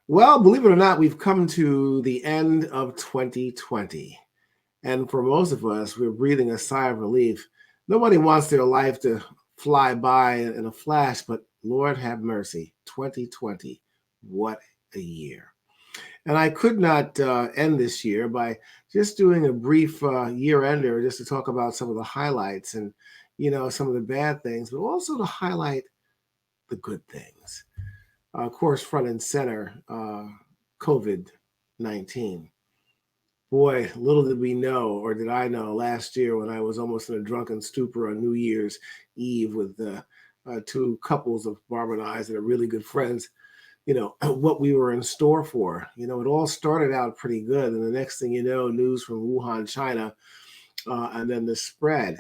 Well, believe it or not, we've come to the end of 2020. And for most of us, we're breathing a sigh of relief. Nobody wants their life to fly by in a flash, but Lord have mercy, 2020. What a year. And I could not end this year by just doing a brief year ender just to talk about some of the highlights and, some of the bad things, but also to highlight the good things. Of course, front and center, COVID 19. Boy, little did we know, or did I know, last year when I was almost in a drunken stupor on New Year's Eve with two couples of Barbara and I that are really good friends, what we were in store for. It all started out pretty good. And the next thing you know, news from Wuhan, China, and then the spread.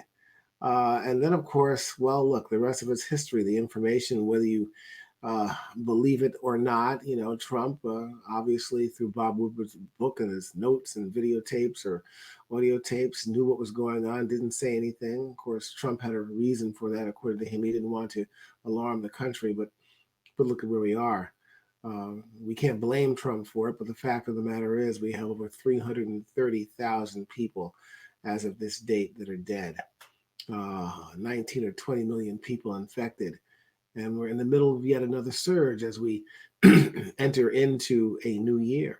And then, of course, well, look, the rest of it's history. The information, whether you uh, believe it or not, Trump, obviously through Bob Woodward's book and his notes and videotapes or audio tapes, knew what was going on, didn't say anything. Of course, Trump had a reason for that. According to him, he didn't want to alarm the country, but look at where we are. We can't blame Trump for it, but the fact of the matter is we have over 330,000 people as of this date that are dead. 19 or 20 million people infected. And we're in the middle of yet another surge as we enter into a new year.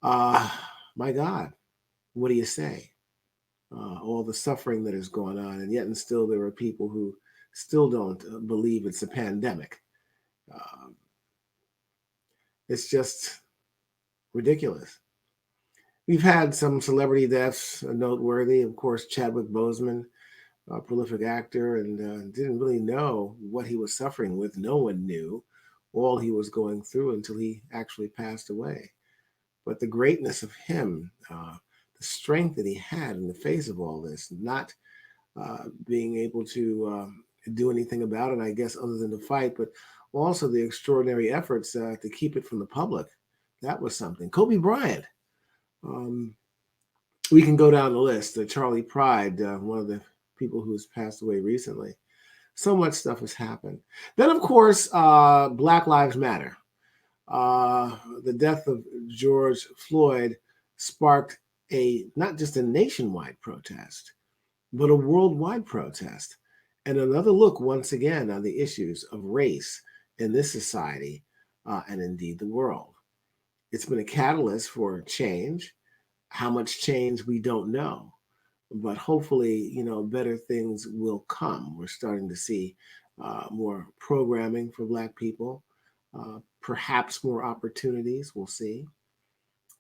Uh, my God, what do you say? All the suffering that is going on, and yet and still there are people who still don't believe it's a pandemic. Uh, it's just ridiculous. We've had some celebrity deaths, noteworthy. Of course, Chadwick Boseman, a prolific actor, and didn't really know what he was suffering with. No one knew all he was going through until he actually passed away. But the greatness of him, the strength that he had in the face of all this, not being able to do anything about it, I guess, other than to fight, but also the extraordinary efforts to keep it from the public. That was something. Kobe Bryant. Um, we can go down the list. Charlie Pride, one of the people who's passed away recently. So much stuff has happened. Then, of course, Black Lives Matter. The death of George Floyd sparked a not just a nationwide protest, but a worldwide protest, and another look once again on the issues of race in this society and indeed the world. It's been a catalyst for change. How much change we don't know, but hopefully, better things will come. We're starting to see more programming for Black people, perhaps more opportunities. We'll see.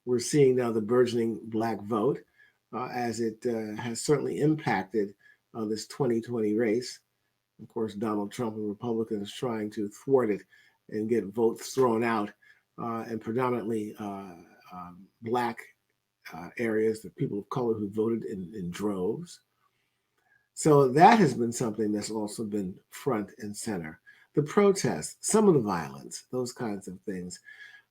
We're seeing now the burgeoning Black vote as it has certainly impacted this 2020 race. Of course, Donald Trump and Republicans trying to thwart it and get votes thrown out, and predominantly Black areas, the people of color who voted in droves. So that has been something that's also been front and center. The protests, some of the violence, those kinds of things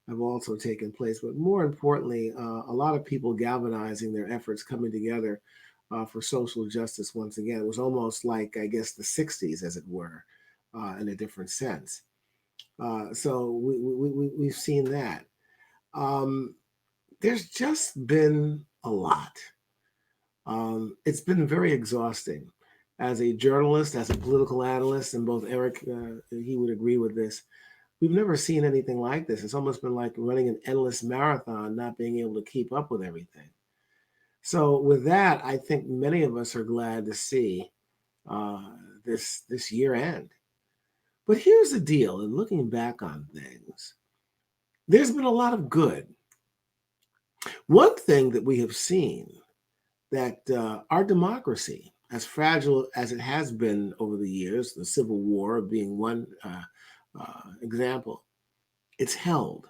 have also taken place. But more importantly, a lot of people galvanizing their efforts, coming together for social justice once again. It was almost like, I guess, the 60s, as it were, in a different sense. So we've seen that. Um, there's just been a lot. It's been very exhausting. As a journalist, as a political analyst, and both Eric, he would agree with this. We've never seen anything like this. It's almost been like running an endless marathon, not being able to keep up with everything. So, with that, I think many of us are glad to see uh, this year end. But here's the deal: in looking back on things, there's been a lot of good. One thing that we have seen that our democracy, as fragile as it has been over the years, the Civil War being one example, it's held.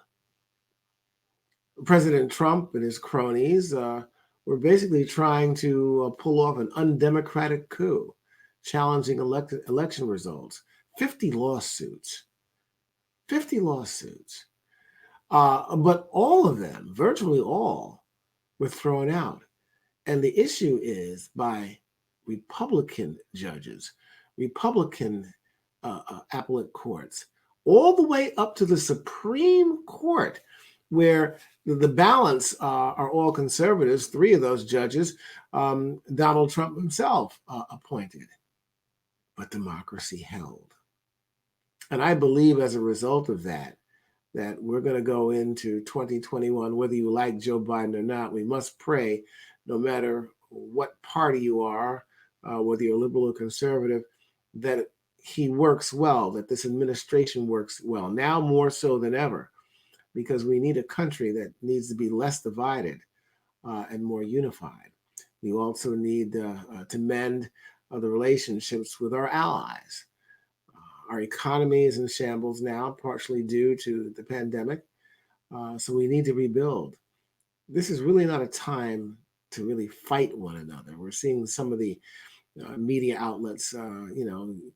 President Trump and his cronies were basically trying to pull off an undemocratic coup, challenging election results. 50 lawsuits. 50 lawsuits. But all of them, virtually all, were thrown out. And the issue is by Republican judges, Republican appellate courts, all the way up to the Supreme Court, where the balance are all conservatives. Three of those judges, Donald Trump himself appointed. But democracy held. And I believe as a result of that we're going to go into 2021, whether you like Joe Biden or not, we must pray, no matter what party you are, whether you're liberal or conservative, that he works well, that this administration works well, now more so than ever, because we need a country that needs to be less divided and more unified. We also need to mend the relationships with our allies. Our economy is in shambles now, partially due to the pandemic. So we need to rebuild. This is really not a time to really fight one another. We're seeing some of the media outlets,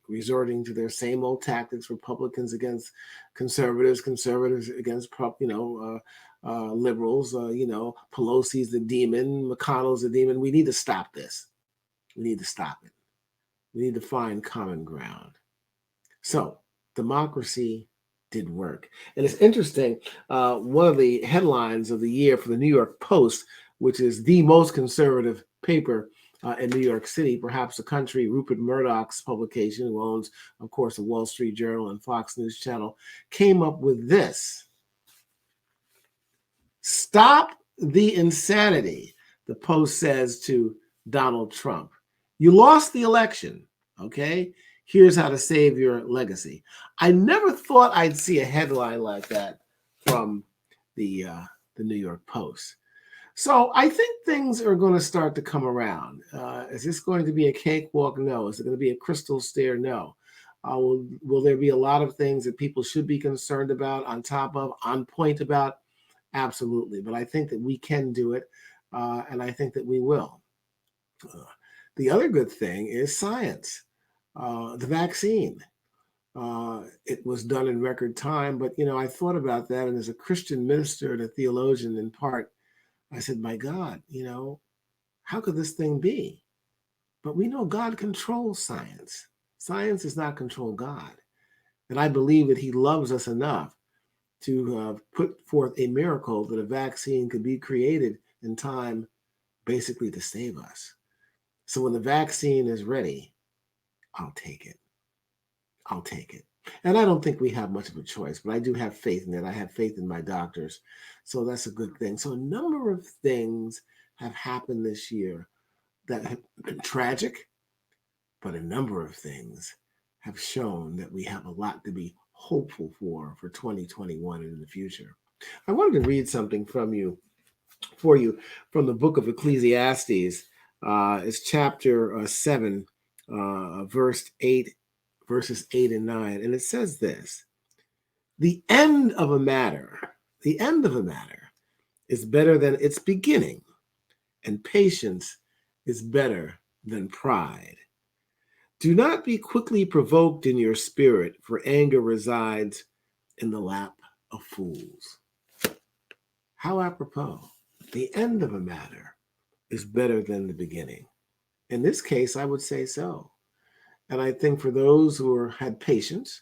resorting to their same old tactics: Republicans against conservatives, conservatives against, liberals. Pelosi's the demon, McConnell's the demon. We need to stop this. We need to stop it. We need to find common ground. So democracy did work. And it's interesting, one of the headlines of the year for the New York Post, which is the most conservative paper in New York City, perhaps the country, Rupert Murdoch's publication, who owns, of course, the Wall Street Journal and Fox News Channel, came up with this: "Stop the insanity," the Post says to Donald Trump. "You lost the election, okay? Here's how to save your legacy." I never thought I'd see a headline like that from the New York Post. So I think things are going to start to come around. Is this going to be a cakewalk? No. Is it going to be a crystal stair? No. Will there be a lot of things that people should be concerned about, on top of, on point about? Absolutely. But I think that we can do it, and I think that we will. The other good thing is science. The vaccine. It was done in record time, but I thought about that, and as a Christian minister and a theologian in part, I said, my God, how could this thing be? But we know God controls science. Science does not control God. And I believe that he loves us enough to put forth a miracle that a vaccine could be created in time, basically to save us. So when the vaccine is ready, I'll take it. I'll take it. And I don't think we have much of a choice, but I do have faith in it. I have faith in my doctors. So that's a good thing. So a number of things have happened this year that have been tragic, but a number of things have shown that we have a lot to be hopeful for 2021 and in the future. I wanted to read something for you from the book of Ecclesiastes. It's chapter 7, verses 8 and 9. And it says this: the end of a matter is better than its beginning, and patience is better than pride. Do not be quickly provoked in your spirit, for anger resides in the lap of fools. How apropos. The end of a matter is better than the beginning. In this case, I would say so. And I think for those who had patience,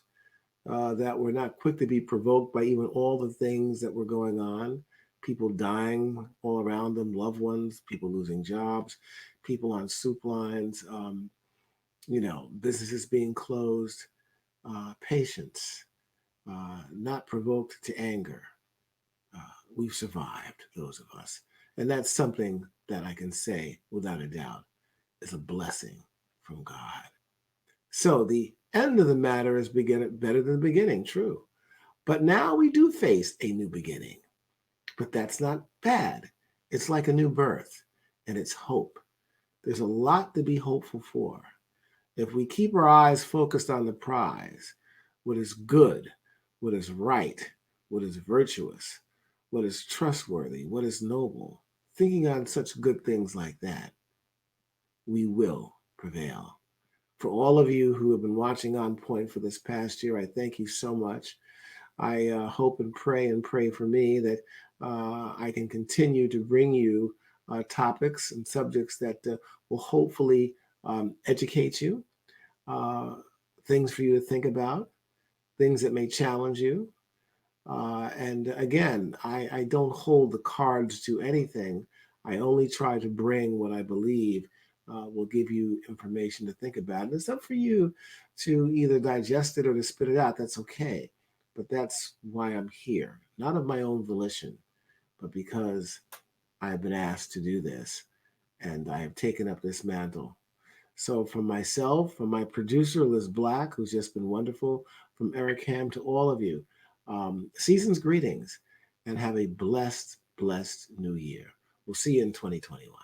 that were not quick to be provoked by even all the things that were going on, people dying all around them, loved ones, people losing jobs, people on soup lines, businesses being closed, patience, not provoked to anger. We've survived, those of us. And that's something that I can say without a doubt is a blessing from God. So the end of the matter is better than the beginning, true. But now we do face a new beginning. But that's not bad. It's like a new birth, and it's hope. There's a lot to be hopeful for. If we keep our eyes focused on the prize, what is good, what is right, what is virtuous, what is trustworthy, what is noble, thinking on such good things like that, we will prevail. For all of you who have been watching On Point for this past year, I thank you so much. I hope and pray for me that I can continue to bring you topics and subjects that will hopefully educate you, things for you to think about, things that may challenge you. And again, I don't hold the cards to anything. I only try to bring what I believe will give you information to think about. And it's up for you to either digest it or to spit it out. That's okay. But that's why I'm here, not of my own volition, but because I've been asked to do this and I have taken up this mantle. So, from myself, from my producer, Liz Black, who's just been wonderful, from Eric Ham to all of you, season's greetings and have a blessed, blessed new year. We'll see you in 2021.